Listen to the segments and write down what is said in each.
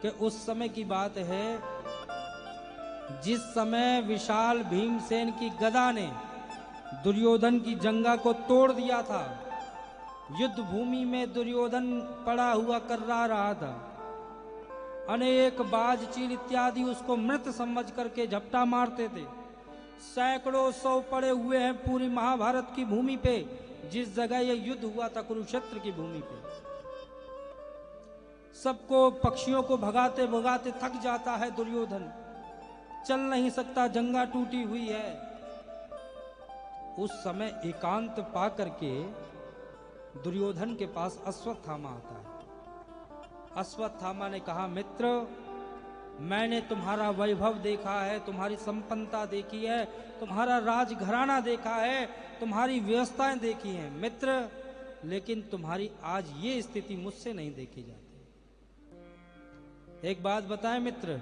कि उस समय की बात है जिस समय विशाल भीमसेन की गदा ने दुर्योधन की जंगा को तोड़ दिया था। युद्ध भूमि में दुर्योधन पड़ा हुआ कर्रा रहा था। अनेक बाज चील इत्यादि उसको मृत समझ करके झपटा मारते थे। सैकड़ों सौ पड़े हुए हैं पूरी महाभारत की भूमि पे। जिस जगह यह युद्ध हुआ था कुरुक्षेत्र की भूमि पे, सबको पक्षियों को भगाते भगाते थक जाता है दुर्योधन, चल नहीं सकता, जंगा टूटी हुई है। उस समय एकांत पा करके दुर्योधन के पास अश्वत्थामा आता है। अश्वत्थामा ने कहा, मित्र, मैंने तुम्हारा वैभव देखा है, तुम्हारी संपन्नता देखी है, तुम्हारा राजघराना देखा है, तुम्हारी व्यवस्थाएं देखी हैं मित्र, लेकिन तुम्हारी आज ये स्थिति मुझसे नहीं देखी जाती। एक बात बताएं मित्र,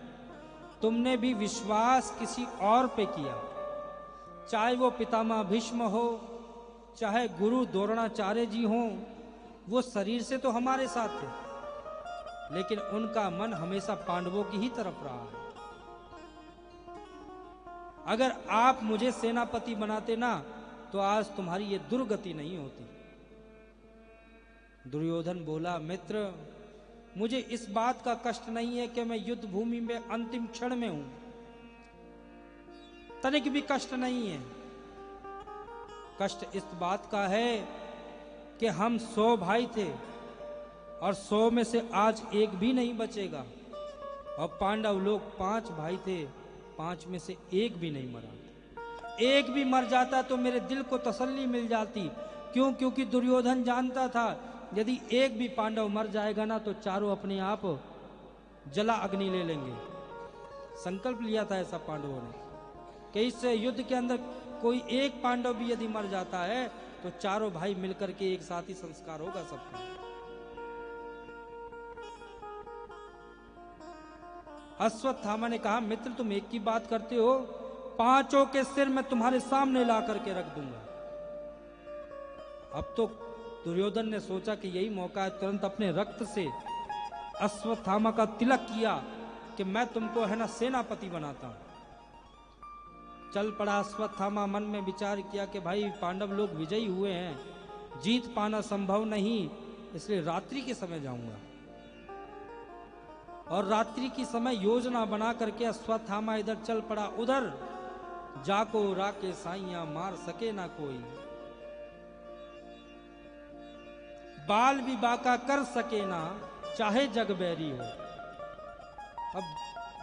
तुमने भी विश्वास किसी और पे किया, चाहे वो पितामह भीष्म हो, चाहे गुरु द्रोणाचार्य जी हो, वो शरीर से तो हमारे साथ थे, लेकिन उनका मन हमेशा पांडवों की ही तरफ रहा है। अगर आप मुझे सेनापति बनाते ना, तो आज तुम्हारी ये दुर्गति नहीं होती। दुर्योधन बोला, मित्र, मुझे इस बात का कष्ट नहीं है कि मैं युद्ध भूमि में अंतिम क्षण में हूं, तनिक भी कष्ट नहीं है। कष्ट इस बात का है कि हम 100 भाई थे और 100 में से आज एक भी नहीं बचेगा, और पांडव लोग 5 भाई थे, 5 में से एक भी नहीं मरा। एक भी मर जाता तो मेरे दिल को तसल्ली मिल जाती। क्यों? क्योंकि दुर्योधन जानता था यदि एक भी पांडव मर जाएगा ना, तो चारों अपने आप जला अग्नि ले लेंगे। संकल्प लिया था ऐसा पांडवों ने कि इस युद्ध के अंदर कोई एक पांडव भी यदि मर जाता है तो चारों भाई मिलकर के एक साथ ही संस्कार होगा सबका। अश्वत्थामा ने कहा, मित्र, तुम एक की बात करते हो, 5 के सिर मैं तुम्हारे सामने ला करके रख दूंगा। अब तो दुर्योधन ने सोचा कि यही मौका है, तुरंत अपने रक्त से अश्वत्थामा का तिलक किया कि मैं तुमको है ना सेनापति बनाता हूं। चल पड़ा अश्वत्थामा, मन में विचार किया कि भाई पांडव लोग विजयी हुए हैं, जीत पाना संभव नहीं, इसलिए रात्रि के समय जाऊंगा। और रात्रि की समय योजना बना करके अश्वत्थामा इधर चल पड़ा, उधर जाको राके साइया मार सके ना कोई, बाल भी बाका कर सके ना, चाहे जग बैरी हो। अब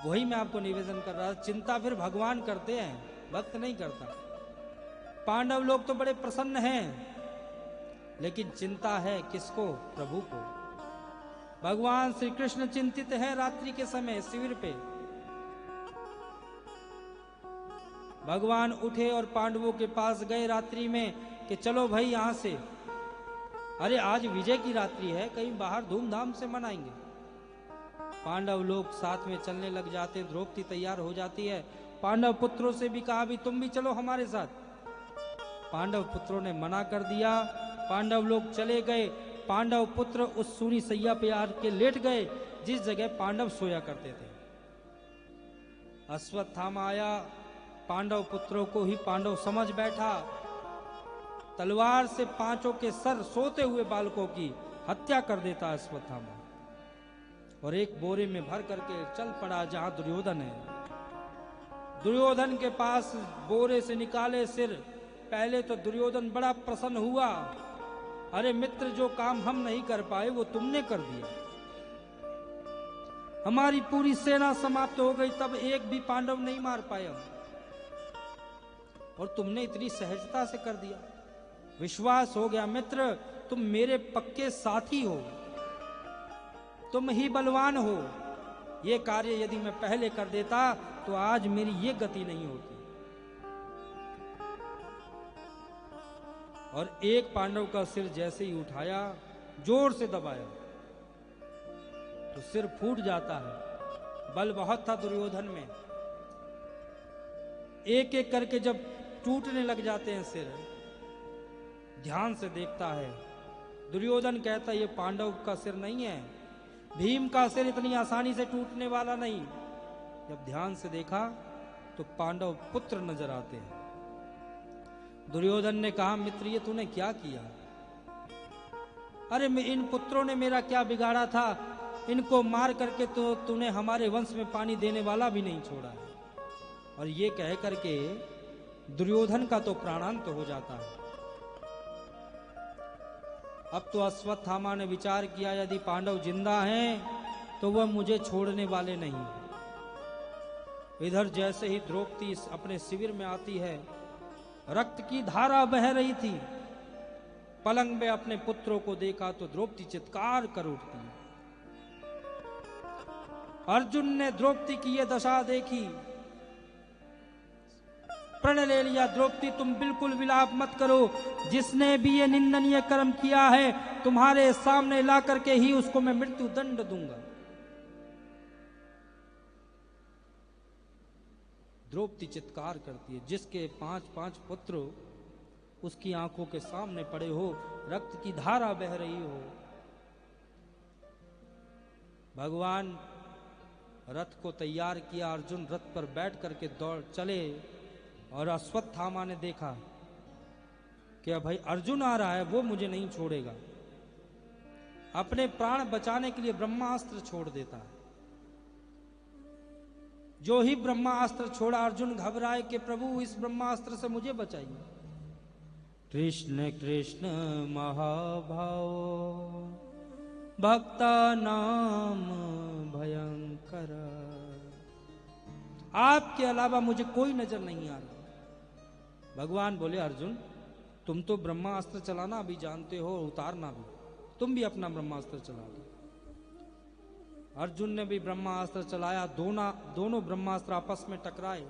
वही मैं आपको निवेदन कर रहा था, चिंता फिर भगवान करते हैं, भक्त नहीं करता। पांडव लोग तो बड़े प्रसन्न हैं, लेकिन चिंता है किसको? प्रभु को। भगवान श्री कृष्ण चिंतित है रात्रि के समय शिविर पे। भगवान उठे और पांडवों के पास गए रात्रि में कि चलो भाई यहां से, अरे आज विजय की रात्रि है, कहीं बाहर धूमधाम से मनाएंगे। पांडव लोग साथ में चलने लग जाते, द्रौपदी तैयार हो जाती है। पांडव पुत्रों से भी कहा, भी तुम भी चलो हमारे साथ। पांडव पुत्रों ने मना कर दिया। पांडव लोग चले गए। पांडव पुत्र उस सूनी सैया पे आके लेट गए जिस जगह पांडव सोया करते थे। अश्वत्थामा आया, पांडव पुत्रों को ही पांडव समझ बैठा, तलवार से 5 के सर, सोते हुए बालकों की हत्या कर देता अश्वत्थामा, और एक बोरे में भर करके चल पड़ा जहां दुर्योधन है। दुर्योधन के पास बोरे से निकाले सिर। पहले तो दुर्योधन बड़ा प्रसन्न हुआ, अरे मित्र, जो काम हम नहीं कर पाए वो तुमने कर दिया। हमारी पूरी सेना समाप्त हो गई, तब एक भी पांडव नहीं मार पाए हम, और तुमने इतनी सहजता से कर दिया। विश्वास हो गया मित्र, तुम मेरे पक्के साथी हो, तुम ही बलवान हो। ये कार्य यदि मैं पहले कर देता तो आज मेरी ये गति नहीं होती। और एक पांडव का सिर जैसे ही उठाया, जोर से दबाया, तो सिर फूट जाता है। बल बहुत था दुर्योधन में। एक एक करके जब टूटने लग जाते हैं सिर, ध्यान से देखता है। दुर्योधन कहता है ये पांडव का सिर नहीं है, भीम का सिर इतनी आसानी से टूटने वाला नहीं। जब ध्यान से देखा तो पांडव पुत्र नजर आते हैं। दुर्योधन ने कहा, मित्र ये तूने क्या किया? अरे इन पुत्रों ने मेरा क्या बिगाड़ा था? इनको मार करके तो तूने हमारे वंश में पानी देने वाला भी नहीं छोड़ा है। और ये कह करके दुर्योधन का तो प्राणांत हो जाता है। अब तो अश्वत्थामा ने विचार किया, यदि पांडव जिंदा हैं तो वह मुझे छोड़ने वाले नहीं। इधर जैसे ही द्रौपदी अपने शिविर में आती है, रक्त की धारा बह रही थी। पलंग में अपने पुत्रों को देखा तो द्रौपदी चित्कार कर उठती है। अर्जुन ने द्रौपदी की यह दशा देखी, प्रण ले लिया, द्रौपदी तुम बिल्कुल विलाप मत करो। जिसने भी ये निंदनीय कर्म किया है तुम्हारे सामने ला करके ही उसको मैं मृत्यु दंड दूंगा। द्रौपदी चित्कार करती है, जिसके 5-5 पुत्र उसकी आंखों के सामने पड़े हो, रक्त की धारा बह रही हो। भगवान रथ को तैयार किया, अर्जुन रथ पर बैठ करके दौड़ चले और अश्वत्थामा ने देखा कि भाई अर्जुन आ रहा है, वो मुझे नहीं छोड़ेगा। अपने प्राण बचाने के लिए ब्रह्मास्त्र छोड़ देता है। जो ही ब्रह्मास्त्र छोड़ा, अर्जुन घबराए कि प्रभु इस ब्रह्मास्त्र से मुझे बचाइए। कृष्ण कृष्ण महाभाव भक्ता नाम भयंकर, आपके अलावा मुझे कोई नजर नहीं आ रहा। भगवान बोले, अर्जुन तुम तो ब्रह्मास्त्र चलाना भी जानते हो, उतारना भी, तुम भी अपना ब्रह्मास्त्र चला दो। अर्जुन ने भी ब्रह्मास्त्र चलाया, दोनों ब्रह्मास्त्र आपस में टकराए,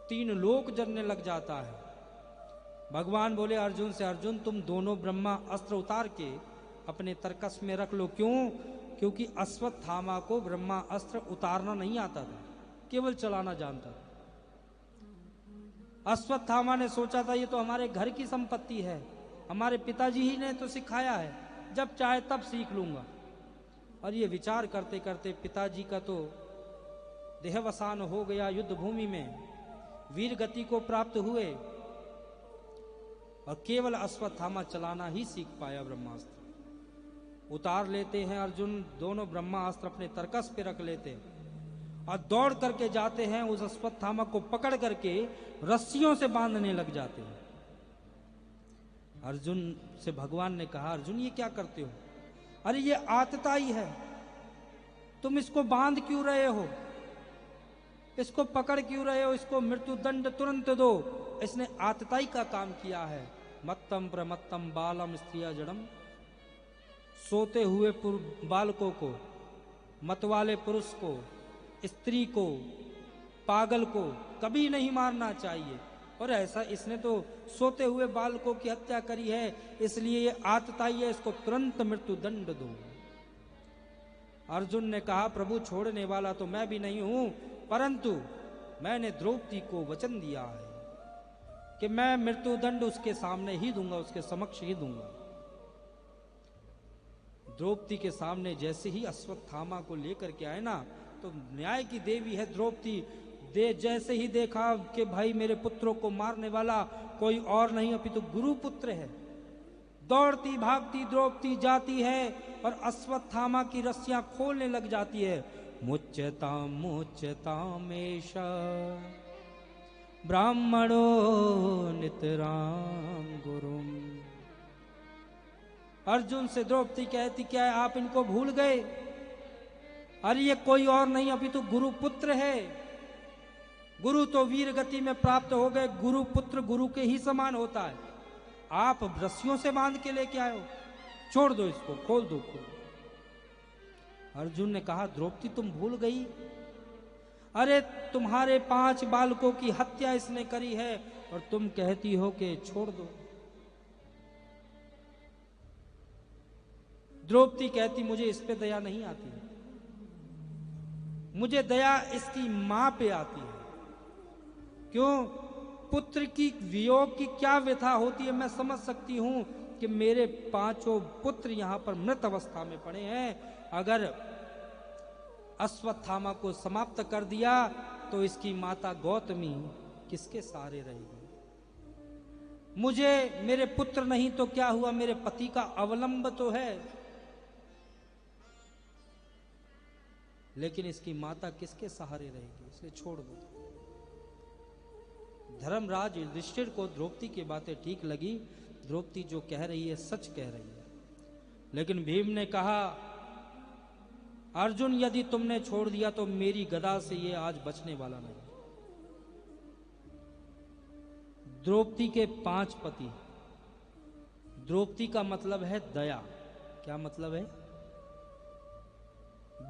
3 लोक जलने लग जाता है। भगवान बोले अर्जुन से, अर्जुन तुम दोनों ब्रह्मास्त्र उतार के अपने तरकस में रख लो। क्यों? क्योंकि अश्वत्थामा को ब्रह्मास्त्र उतारना नहीं आता था, केवल चलाना जानता था। अश्वत्थामा ने सोचा था ये तो हमारे घर की संपत्ति है, हमारे पिताजी ही ने तो सिखाया है, जब चाहे तब सीख लूंगा। और ये विचार करते करते पिताजी का तो देहावसान हो गया, युद्ध भूमि में वीर गति को प्राप्त हुए और केवल अश्वत्थामा चलाना ही सीख पाया ब्रह्मास्त्र। उतार लेते हैं अर्जुन दोनों ब्रह्मास्त्र, अपने तरकस पे रख लेते हैं और दौड़ करके जाते हैं, उस अश्वत्थामा को पकड़ करके रस्सियों से बांधने लग जाते हैं। अर्जुन से भगवान ने कहा, अर्जुन ये क्या करते हो? अरे ये आतताई है, तुम इसको बांध क्यों रहे हो, इसको पकड़ क्यों रहे हो, इसको मृत्यु दंड तुरंत दो, इसने आतताई का काम किया है। मत्तम प्रमत्तम बालम स्त्रिया जड़म, सोते हुए बालकों को, मतवाले पुरुष को, स्त्री को, पागल को कभी नहीं मारना चाहिए। और ऐसा इसने तो सोते हुए बालकों की हत्या करी है, इसलिए ये आतताई है, इसको तुरंत मृत्यु दंड दो। अर्जुन ने कहा, प्रभु छोड़ने वाला तो मैं भी नहीं हूं, परंतु मैंने द्रौपदी को वचन दिया है कि मैं मृत्यु दंड उसके सामने ही दूंगा, उसके समक्ष ही दूंगा। द्रौपदी के सामने जैसे ही अश्वत्थामा को लेकर के आए ना, तो न्याय की देवी है द्रौपदी, जैसे ही देखा कि भाई मेरे पुत्रों को मारने वाला कोई और नहीं अपितु गुरु पुत्र है, दौड़ती भागती द्रौपदी जाती है और अश्वत्थामा की रस्सियां खोलने लग जाती है। मुच्यताम मुच्यतामेष ब्राह्मणो नितराम गुरुम। अर्जुन से द्रौपदी कहती, क्या है आप इनको भूल गए? अरे ये कोई और नहीं अपितु गुरु पुत्र है। गुरु तो वीर गति में प्राप्त हो गए, गुरु पुत्र गुरु के ही समान होता है। आप रस्सियों से बांध के लेके आए हो, छोड़ दो इसको, खोल दो। अर्जुन ने कहा, द्रौपदी तुम भूल गई, अरे तुम्हारे 5 बालकों की हत्या इसने करी है और तुम कहती हो कि छोड़ दो। द्रौपदी कहती, मुझे इस पे दया नहीं आती, मुझे दया इसकी मां पे आती है। क्यों? पुत्र की वियोग की क्या व्यथा होती है मैं समझ सकती हूं कि मेरे पांचों पुत्र यहां पर मृत अवस्था में पड़े हैं, अगर अश्वत्थामा को समाप्त कर दिया तो इसकी माता गौतमी किसके सहारे रहेगी? मुझे मेरे पुत्र नहीं तो क्या हुआ, मेरे पति का अवलंब तो है, लेकिन इसकी माता किसके सहारे रहेगी? इसलिए छोड़ दो। धर्मराज युधिष्ठिर को द्रौपदी की बातें ठीक लगी, द्रौपदी जो कह रही है सच कह रही है। लेकिन भीम ने कहा, अर्जुन यदि तुमने छोड़ दिया तो मेरी गदा से ये आज बचने वाला नहीं। द्रौपदी के 5 पति, द्रौपदी का मतलब है दया। क्या मतलब है?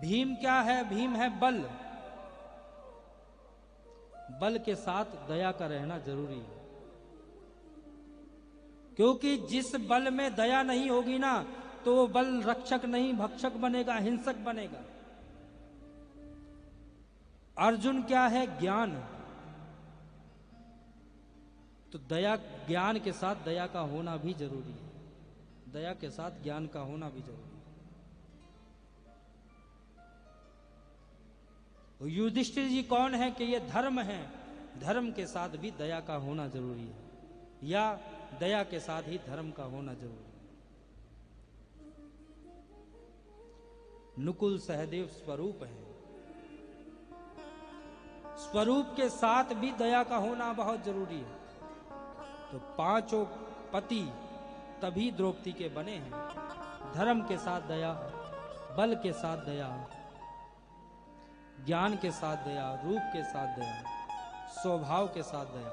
भीम क्या है? भीम है बल। बल के साथ दया का रहना जरूरी है, क्योंकि जिस बल में दया नहीं होगी ना, तो वो बल रक्षक नहीं भक्षक बनेगा, हिंसक बनेगा। अर्जुन क्या है? ज्ञान। तो दया, ज्ञान के साथ दया का होना भी जरूरी है, दया के साथ ज्ञान का होना भी जरूरी है। युधिष्ठिर जी कौन है? कि ये धर्म है, धर्म के साथ भी दया का होना जरूरी है, या दया के साथ ही धर्म का होना जरूरी है। नुकुल सहदेव स्वरूप है, स्वरूप के साथ भी दया का होना बहुत जरूरी है। तो 5 पति तभी द्रौपदी के बने हैं, धर्म के साथ दया, बल के साथ दया, ज्ञान के साथ दया, रूप के साथ दया, स्वभाव के साथ दया।